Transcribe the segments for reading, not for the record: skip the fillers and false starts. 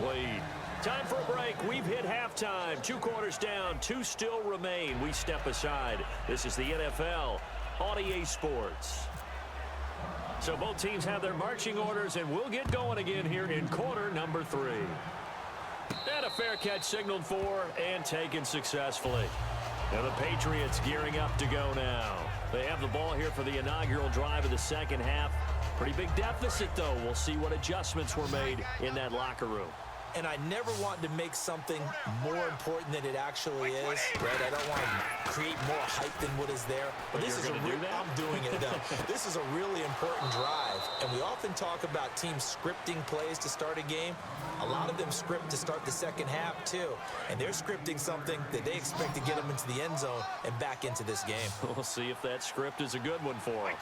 incomplete. Time for a break. We've hit halftime. 2 quarters down, 2 still remain. We step aside. This is the NFL on EA Sports. So both teams have their marching orders, and we'll get going again here in quarter number 3. And a fair catch signaled for and taken successfully. Now the Patriots gearing up to go now. They have the ball here for the inaugural drive of the second half. Pretty big deficit, though. We'll see what adjustments were made in that locker room. And I never want to make something more important than it actually is, right? I don't want to create more hype than what is there. But this is I'm doing it, though. This is a really important drive. And we often talk about teams scripting plays to start a game. A lot of them script to start the second half, too. And they're scripting something that they expect to get them into the end zone and back into this game. We'll see if that script is a good one for them.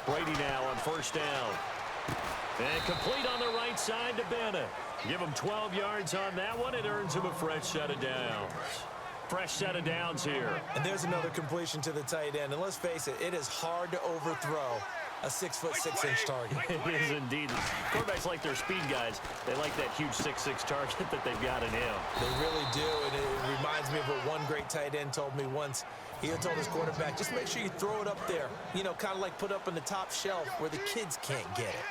Brady now on first down. And complete on the right side to Bennett. Give him 12 yards on that one. It earns him a fresh set of downs. Fresh set of downs here. And there's another completion to the tight end. And let's face it, it is hard to overthrow a 6'6" target. It is indeed. Quarterbacks like their speed guys. They like that huge 6'6" target that they've got in him. They really do. And it reminds me of what one great tight end told me once. He told his quarterback, just make sure you throw it up there. You know, kind of like put up on the top shelf where the kids can't get it.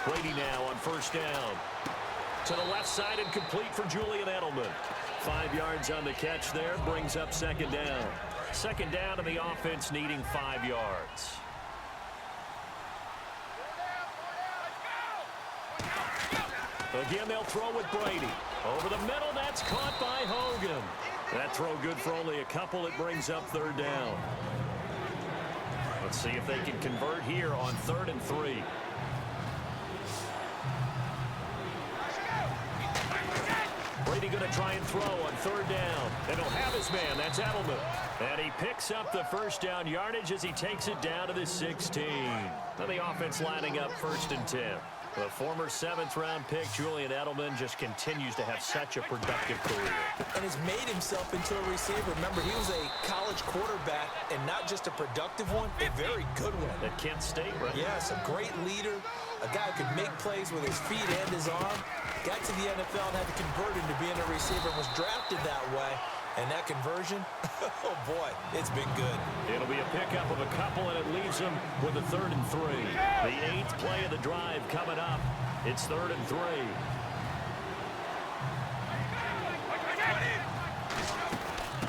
Brady now on first down. To the left side and complete for Julian Edelman. 5 yards on the catch there. Brings up second down. Second down, and the offense needing 5 yards. Again, they'll throw with Brady. Over the middle, that's caught by Hogan. That throw good for only a couple. It brings up third down. Let's see if they can convert here on 3rd and 3. Brady going to try and throw on 3rd down. And he'll have his man. That's Edelman. And he picks up the first down yardage as he takes it down to the 16. Then the offense lining up 1st and 10. The former 7th-round pick, Julian Edelman, just continues to have such a productive career. And has made himself into a receiver. Remember, he was a college quarterback, and not just a productive one, a very good one. At Kent State, right? Yes, a great leader, a guy who could make plays with his feet and his arm. Got to the NFL and had to convert into being a receiver and was drafted that way. And that conversion, oh boy, it's been good. It'll be a pickup of a couple, and it leaves them with a 3rd and 3. The 8th play of the drive coming up. It's 3rd and 3.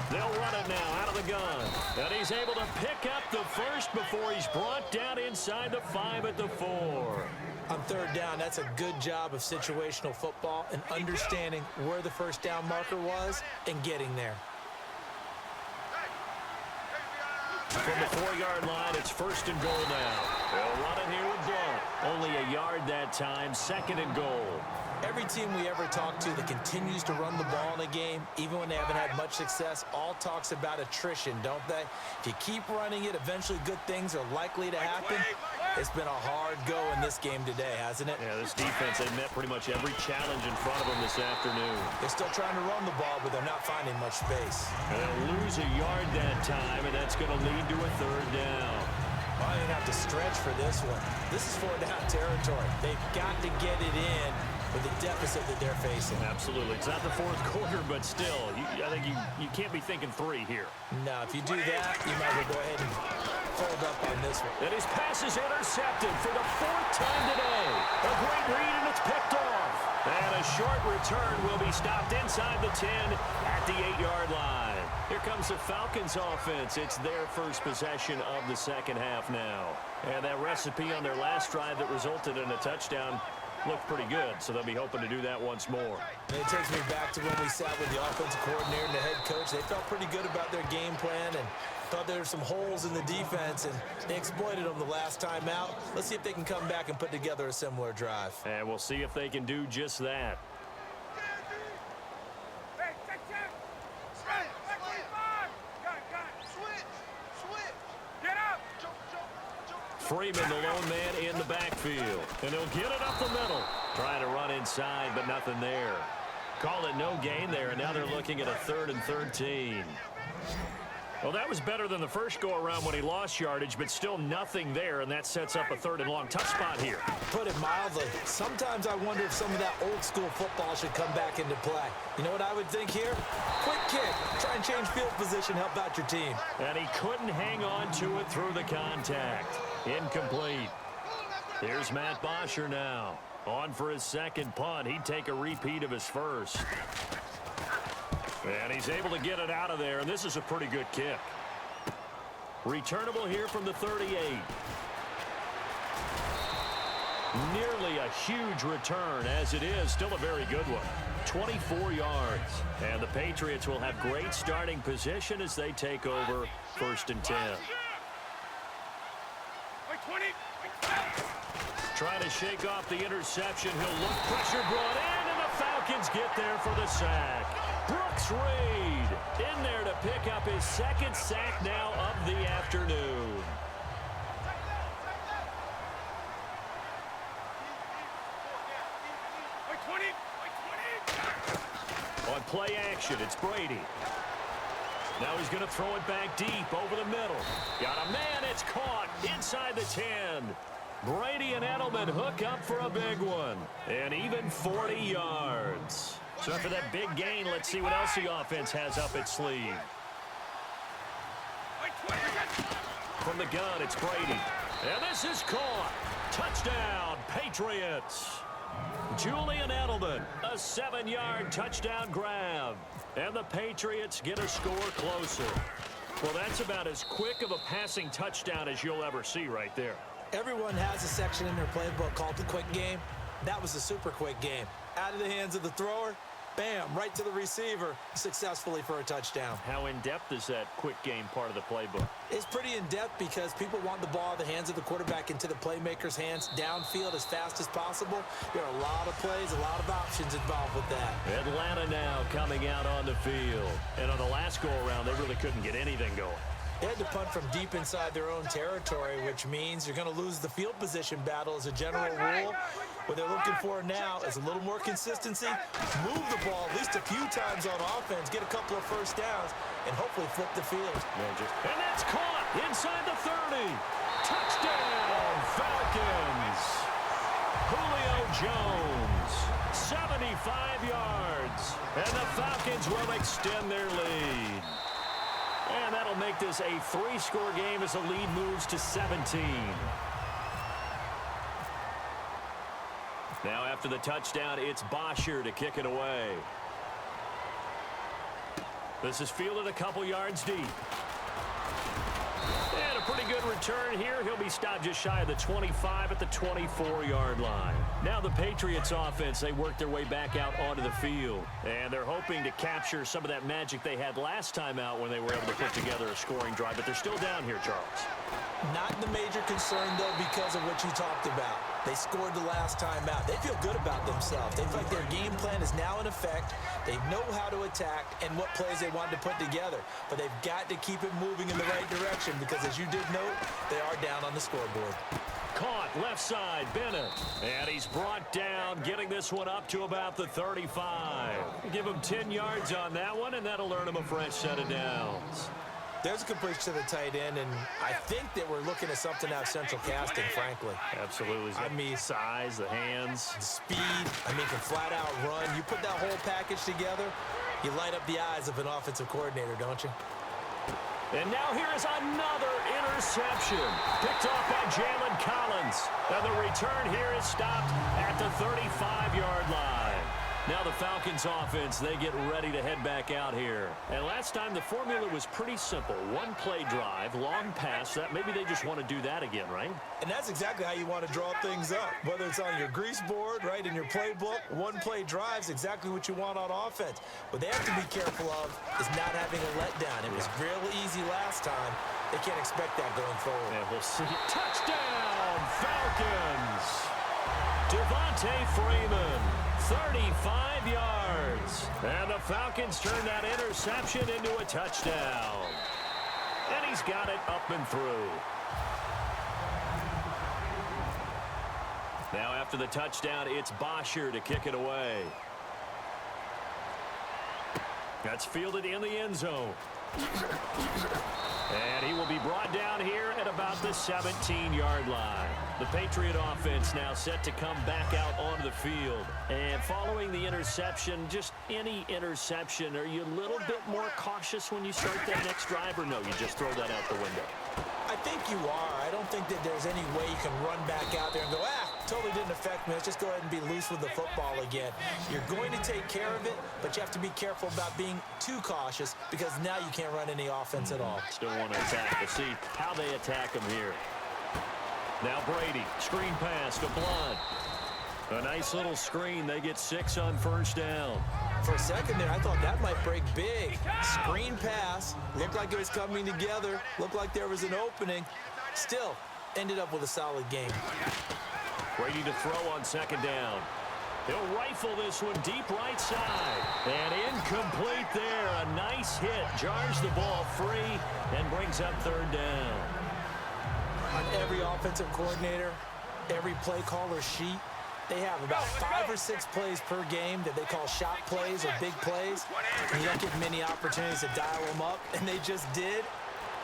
They'll run it now out of the gun. And he's able to pick up the first before he's brought down inside the 5 at the 4. On 3rd down, that's a good job of situational football and understanding where the first down marker was and getting there. From the 4-yard line, it's 1st and goal now. They'll run it here with Blunt. Only a yard that time, 2nd and goal. Every team we ever talk to that continues to run the ball in a game, even when they haven't had much success, all talks about attrition, don't they? If you keep running it, eventually good things are likely to happen. It's been a hard go in this game today, hasn't it? Yeah, this defense, they've met pretty much every challenge in front of them this afternoon. They're still trying to run the ball, but they're not finding much space. And they'll lose a yard that time, and that's going to lead to a 3rd down. Well, I didn't have to stretch for this one. This is 4-down territory. They've got to get it in with the deficit that they're facing. Absolutely. It's not the 4th quarter, but still, I think you can't be thinking 3 here. No, if you do that, you might as well go ahead and fold up on this one. And his pass is intercepted for the 4th time today. A great read, and it's picked off. And a short return will be stopped inside the 10 at the 8-yard line. Here comes the Falcons offense. It's their first possession of the second half now. And that recipe on their last drive that resulted in a touchdown looked pretty good, so they'll be hoping to do that once more. And it takes me back to when we sat with the offensive coordinator and the head coach. They felt pretty good about their game plan and thought there were some holes in the defense, and they exploited them the last time out. Let's see if they can come back and put together a similar drive. And we'll see if they can do just that. Freeman, the lone man in the backfield. And he'll get it up the middle. Trying to run inside, but nothing there. Call it no gain there, and now they're looking at a 3rd and 13. Well, that was better than the first go-around when he lost yardage, but still nothing there, and that sets up a 3rd and long. Tough spot here. Put it mildly, sometimes I wonder if some of that old-school football should come back into play. You know what I would think here? Quick kick. Try and change field position, help out your team. And he couldn't hang on to it through the contact. Incomplete. Here's Matt Bosher now. On for his 2nd punt. He'd take a repeat of his first. And he's able to get it out of there, and this is a pretty good kick. Returnable here from the 38. Nearly a huge return, as it is still a very good one. 24 yards. And the Patriots will have great starting position as they take over 1st and 10. Trying to shake off the interception. He'll look, pressure brought in, and the Falcons get there for the sack. Brooks Reed in there to pick up his 2nd sack now of the afternoon. On play action, it's Brady. Now he's going to throw it back deep over the middle. Got a man, it's caught inside the 10. Brady and Edelman hook up for a big one. And even 40 yards. So after that big gain, let's see what else the offense has up its sleeve. From the gun, it's Brady. And this is caught. Touchdown, Patriots. Julian Edelman, a 7-yard touchdown grab. And the Patriots get a score closer. Well, that's about as quick of a passing touchdown as you'll ever see right there. Everyone has a section in their playbook called the quick game. That was a super quick game. Out of the hands of the thrower, bam, right to the receiver, successfully for a touchdown. How in-depth is that quick game part of the playbook? It's pretty in-depth because people want the ball in the hands of the quarterback into the playmaker's hands downfield as fast as possible. There are a lot of plays, a lot of options involved with that. Atlanta now coming out on the field. And on the last go-around, they really couldn't get anything going. They had to punt from deep inside their own territory, which means you're going to lose the field position battle as a general rule. What they're looking for now is a little more consistency, move the ball at least a few times on offense, get a couple of first downs, and hopefully flip the field. And that's caught inside the 30. Touchdown, Falcons. Julio Jones, 75 yards. And the Falcons will extend their lead. And that'll make this a 3-score game as the lead moves to 17. Now after the touchdown, it's Bosher to kick it away. This is fielded a couple yards deep. And a pretty good return here. He'll be stopped just shy of the 25 at the 24-yard line. Now the Patriots offense, they work their way back out onto the field. And they're hoping to capture some of that magic they had last time out when they were able to put together a scoring drive. But they're still down here, Charles. Not the major concern, though, because of what you talked about. They scored the last time out. They feel good about themselves. They feel like their game plan is now in effect. They know how to attack and what plays they want to put together. But they've got to keep it moving in the right direction because, as you did note, they are down on the scoreboard. Caught left side, Bennett. And he's brought down, getting this one up to about the 35. Give him 10 yards on that one, and that'll earn him a fresh set of downs. There's a completion to the tight end, and I think that we're looking at something out of central casting, frankly. Absolutely. I mean, size, the hands. Speed, can flat out run. You put that whole package together, you light up the eyes of an offensive coordinator, don't you? And now here is another interception. Picked off by Jalen Collins. And the return here is stopped at the 35-yard line. Now the Falcons offense, they get ready to head back out here. And last time the formula was pretty simple. One play drive, long pass. That maybe they just want to do that again, right? And that's exactly how you want to draw things up. Whether it's on your grease board, right, in your playbook, one play drive is exactly what you want on offense. What they have to be careful of is not having a letdown. It was real easy last time. They can't expect that going forward. And we'll see. Touchdown, Falcons! Devontae Freeman, 35 yards. And the Falcons turn that interception into a touchdown. And he's got it up and through. Now after the touchdown, it's Bosher to kick it away. That's fielded in the end zone. And he will be brought down here at about the 17-yard line. The Patriot offense now set to come back out onto the field. And following the interception, just any interception, are you a little bit more cautious when you start that next drive, or no, you just throw that out the window? I think you are. I don't think that there's any way you can run back out there and go, totally didn't affect me. Let's just go ahead and be loose with the football again. You're going to take care of it, but you have to be careful about being too cautious because now you can't run any offense at all. Still want to attack. We'll see how they attack him here. Now Brady, screen pass to Blunt. A nice little screen. They get 6 on first down. For a second there, I thought that might break big. Screen pass. Looked like it was coming together. Looked like there was an opening. Still, ended up with a solid game. Brady to throw on second down. He'll rifle this one deep right side. And incomplete there. A nice hit. Jars the ball free and brings up third down. On every offensive coordinator, every play caller sheet, they have about 5 or 6 plays per game that they call shot plays or big plays. And you don't get many opportunities to dial them up, and they just did.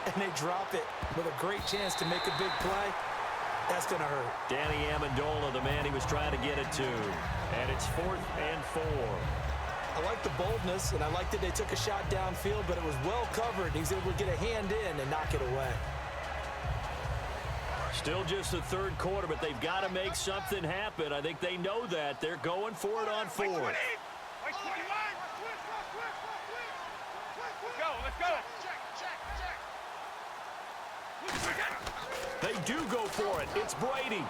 And they drop it with a great chance to make a big play. That's going to hurt. Danny Amendola, the man he was trying to get it to. And it's 4th and 4. I like the boldness, and I like that they took a shot downfield, but it was well covered. He's able to get a hand in and knock it away. Still just the third quarter, but they've got to make something happen. I think they know that. They're going for it on 4th. Let's go. They do go for it. It's Brady.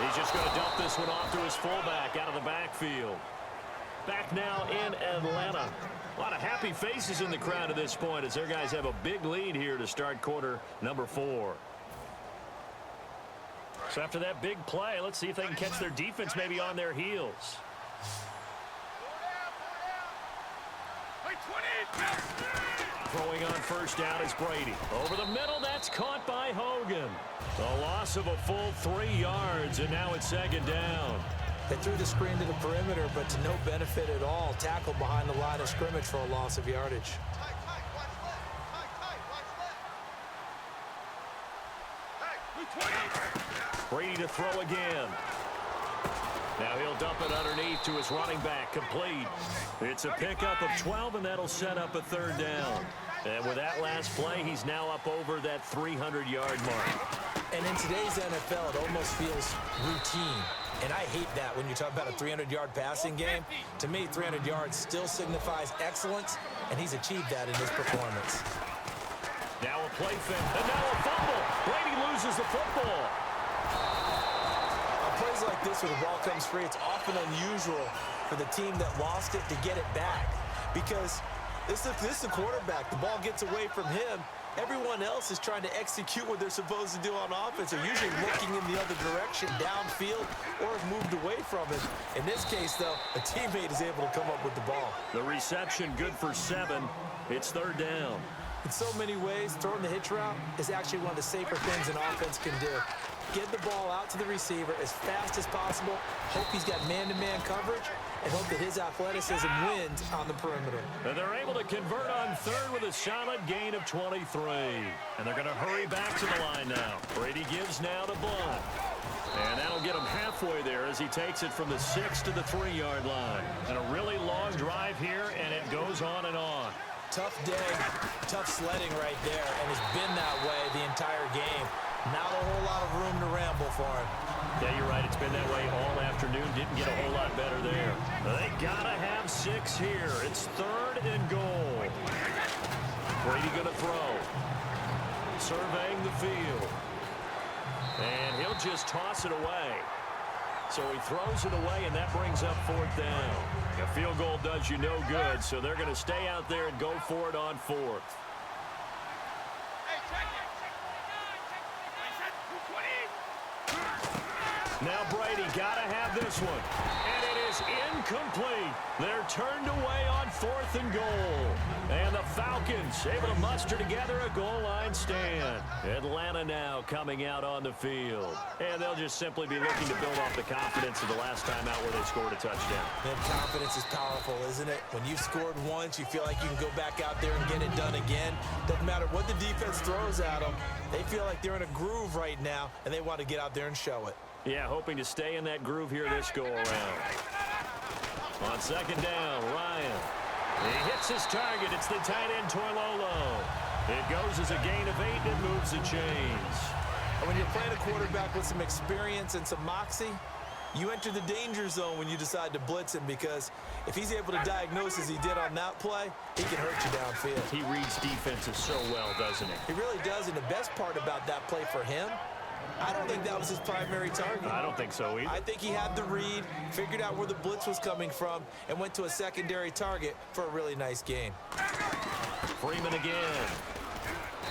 He's just going to dump this one off to his fullback out of the backfield. Back now in Atlanta. A lot of happy faces in the crowd at this point as their guys have a big lead here to start quarter number 4. So after that big play, let's see if they can catch their defense maybe on their heels. Throwing on first down is Brady. Over the middle, that's caught by Hogan. A loss of a full 3 yards, and now it's second down. They threw the screen to the perimeter, but to no benefit at all. Tackled behind the line of scrimmage for a loss of yardage. Brady to throw again. Now he'll dump it underneath to his running back, complete. It's a pickup of 12, and that'll set up a third down. And with that last play, he's now up over that 300-yard mark. And in today's NFL, it almost feels routine. And I hate that when you talk about a 300-yard passing game. To me, 300 yards still signifies excellence, and he's achieved that in his performance. Now a play fake, and now a fumble. Brady loses the football. On plays like this where the ball comes free, it's often unusual for the team that lost it to get it back. Because this is the quarterback. The ball gets away from him. Everyone else is trying to execute what they're supposed to do on offense. They're usually looking in the other direction, downfield, or have moved away from it. In this case, though, a teammate is able to come up with the ball. The reception good for 7. It's third down. In so many ways, throwing the hitch route is actually one of the safer things an offense can do. Get the ball out to the receiver as fast as possible, hope he's got man-to-man coverage, and hope that his athleticism wins on the perimeter. And they're able to convert on third with a solid gain of 23. And they're going to hurry back to the line now. Brady gives now to Blunt. And that'll get him halfway there as he takes it from the 6 to the 3-yard line. And a really long drive here, and it goes on and on. Tough day, tough sledding right there, and it's been that way the entire game. Not a whole lot of room to ramble for him. Yeah, you're right. It's been that way all afternoon. Didn't get a whole lot better there. They gotta have 6 here. It's third and goal. Brady gonna throw. Surveying the field. And he'll just toss it away. So he throws it away, and that brings up 4th down. A field goal does you no good, so they're going to stay out there and go for it on 4th. Now Brady got to have this one. And it is is incomplete. They're turned away on 4th and goal. And the Falcons able to muster together a goal line stand. Atlanta now coming out on the field. And they'll just simply be looking to build off the confidence of the last time out where they scored a touchdown. And confidence is powerful, isn't it? When you've scored once, you feel like you can go back out there and get it done again. Doesn't matter what the defense throws at them. They feel like they're in a groove right now, and they want to get out there and show it. Yeah, hoping to stay in that groove here this go-around. On 2nd down, Ryan. He hits his target. It's the tight end, Torlolo. It goes as a gain of 8 and moves the chains. And when you're playing a quarterback with some experience and some moxie, you enter the danger zone when you decide to blitz him, because if he's able to diagnose as he did on that play, he can hurt you downfield. He reads defenses so well, doesn't he? He really does, and the best part about that play for him, I don't think that was his primary target. I don't think so either. I think he had the read, figured out where the blitz was coming from, and went to a secondary target for a really nice gain. Freeman again.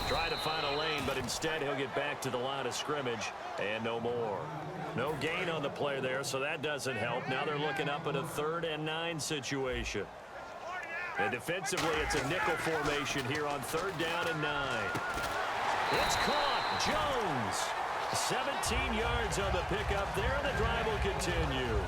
Try to find a lane, but instead he'll get back to the line of scrimmage, and no more. No gain on the play there, so that doesn't help. Now they're looking up at a 3rd and 9 situation. And defensively, it's a nickel formation here on 3rd down and 9. It's caught. Jones. 17 yards on the pickup there. The drive will continue.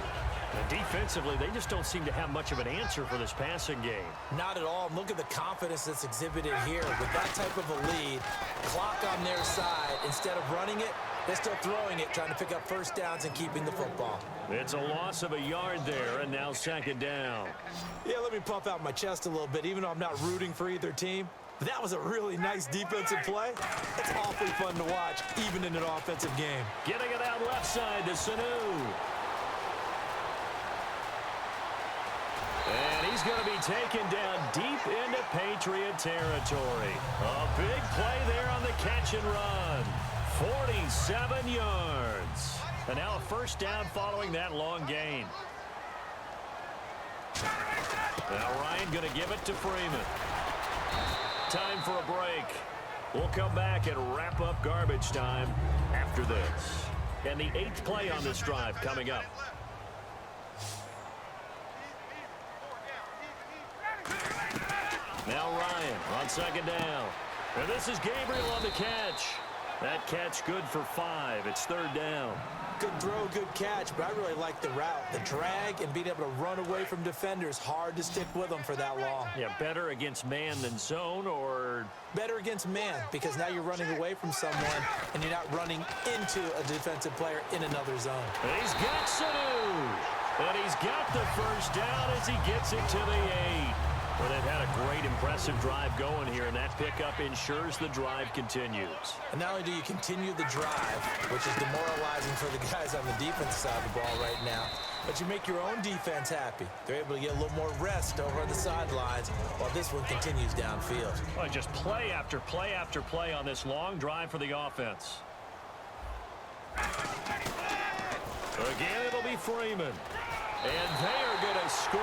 And defensively, they just don't seem to have much of an answer for this passing game. Not at all. Look at the confidence that's exhibited here. With that type of a lead, clock on their side, instead of running it, they're still throwing it, trying to pick up 1st downs and keeping the football. It's a loss of a yard there, and now 2nd down. Yeah, let me puff out my chest a little bit, even though I'm not rooting for either team. But that was a really nice defensive play. It's awfully fun to watch, even in an offensive game. Getting it out left side to Sanu. And he's going to be taken down deep into Patriot territory. A big play there on the catch and run. 47 yards. And now a 1st down following that long gain. Now Ryan going to give it to Freeman. Time for a break. We'll come back and wrap up garbage time after this. And the 8th play on this drive coming up. Now Ryan on 2nd down. And this is Gabriel on the catch. That catch good for 5. It's 3rd down. Good throw, good catch, but I really like the route. The drag and being able to run away from defenders. Hard to stick with them for that long. Yeah, better against man than zone, or? Better against man, because now you're running away from someone and you're not running into a defensive player in another zone. And he's got Sanu. And he's got the 1st down as he gets it to the 8. Well, they've had a great, impressive drive going here, and that pickup ensures the drive continues. And not only do you continue the drive, which is demoralizing for the guys on the defense side of the ball right now, but you make your own defense happy. They're able to get a little more rest over on the sidelines while this one continues downfield. Well, just play after play after play on this long drive for the offense. Again, it'll be Freeman. And they are going to score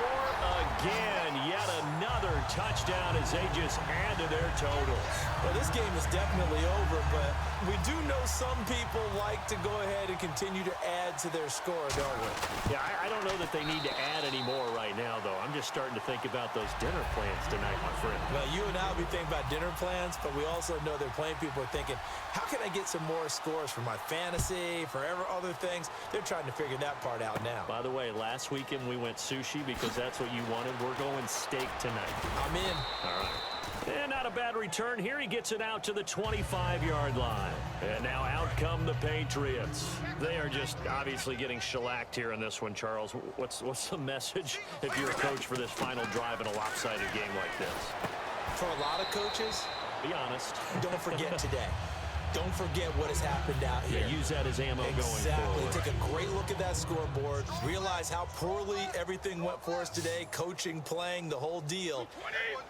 again. Yet another touchdown as they just add to their totals. Well, this game is definitely over, but we do know some people like to go ahead and continue to add to their score, don't we? Yeah, I don't know that they need to add any more right now, though. I'm just starting to think about those dinner plans tonight, my friend. Well, you and I will be thinking about dinner plans, but we also know they're playing people are thinking, how can I get some more scores for my fantasy, for other things? They're trying to figure that part out now. By the way, last weekend we went sushi because that's what you wanted. We're going steak tonight. I'm in. All right. And not a bad return here. He gets it out to the 25-yard line. And now out come the Patriots. They are just obviously getting shellacked here in this one, Charles. What's the message if you're a coach for this final drive in a lopsided game like this? For a lot of coaches, be honest. Don't forget today. Don't forget what has happened out here. Yeah, use that as ammo going forward. Take a great look at that scoreboard. Realize how poorly everything went for us today. Coaching, playing, the whole deal.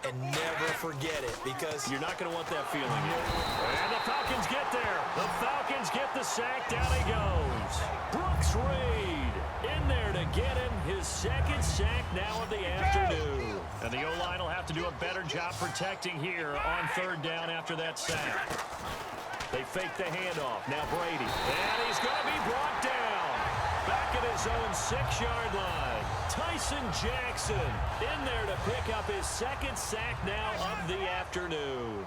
And never forget it, because you're not going to want that feeling. And the Falcons get there. The Falcons get the sack. Down he goes. Brooks Reed in there to get him his 2nd sack now of the afternoon. And the O-line will have to do a better job protecting here on 3rd down after that sack. They fake the handoff. Now Brady. And he's going to be brought down. Back at his own 6-yard line. Tyson Jackson in there to pick up his second sack now of the afternoon.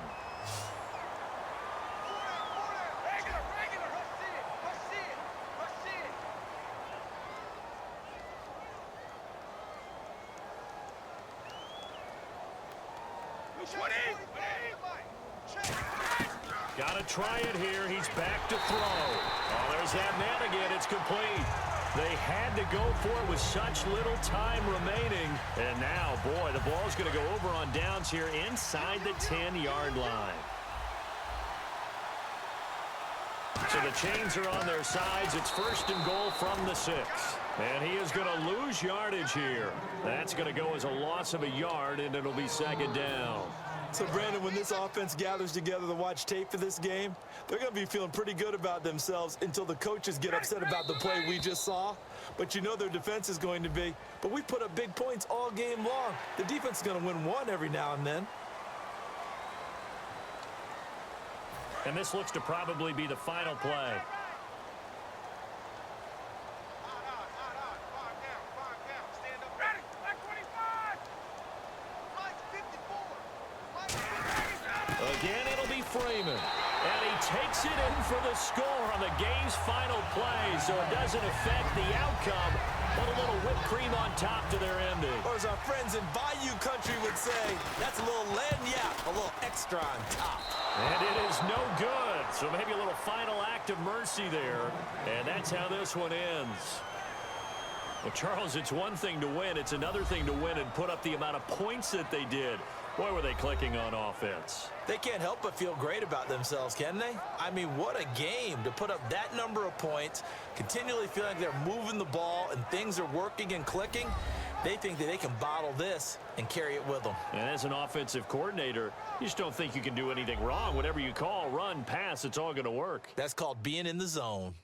Got to try it here. He's back to throw. Oh, there's that man again. It's complete. They had to go for it with such little time remaining. And now, boy, the ball's going to go over on downs here inside the 10-yard line. So the chains are on their sides. It's 1st and goal from the 6. And he is going to lose yardage here. That's going to go as a loss of a yard, and it'll be 2nd down. So, Brandon, when this offense gathers together to watch tape for this game, they're going to be feeling pretty good about themselves until the coaches get upset about the play we just saw. But you know their defense is going to be. But we put up big points all game long. The defense is going to win one every now and then. And this looks to probably be the final play. Again, it'll be Freeman. And he takes it in for the score on the game's final play, so it doesn't affect the outcome. But a little whipped cream on top to their ending. Or as our friends in Bayou Country would say, that's a little lagniappe, a little extra on top. And it is no good. So maybe a little final act of mercy there. And that's how this one ends. Well, Charles, it's one thing to win. It's another thing to win and put up the amount of points that they did. Boy, were they clicking on offense. They can't help but feel great about themselves, can they? I mean, what a game to put up that number of points, continually feeling like they're moving the ball and things are working and clicking. They think that they can bottle this and carry it with them. And as an offensive coordinator, you just don't think you can do anything wrong. Whatever you call, run, pass, it's all going to work. That's called being in the zone.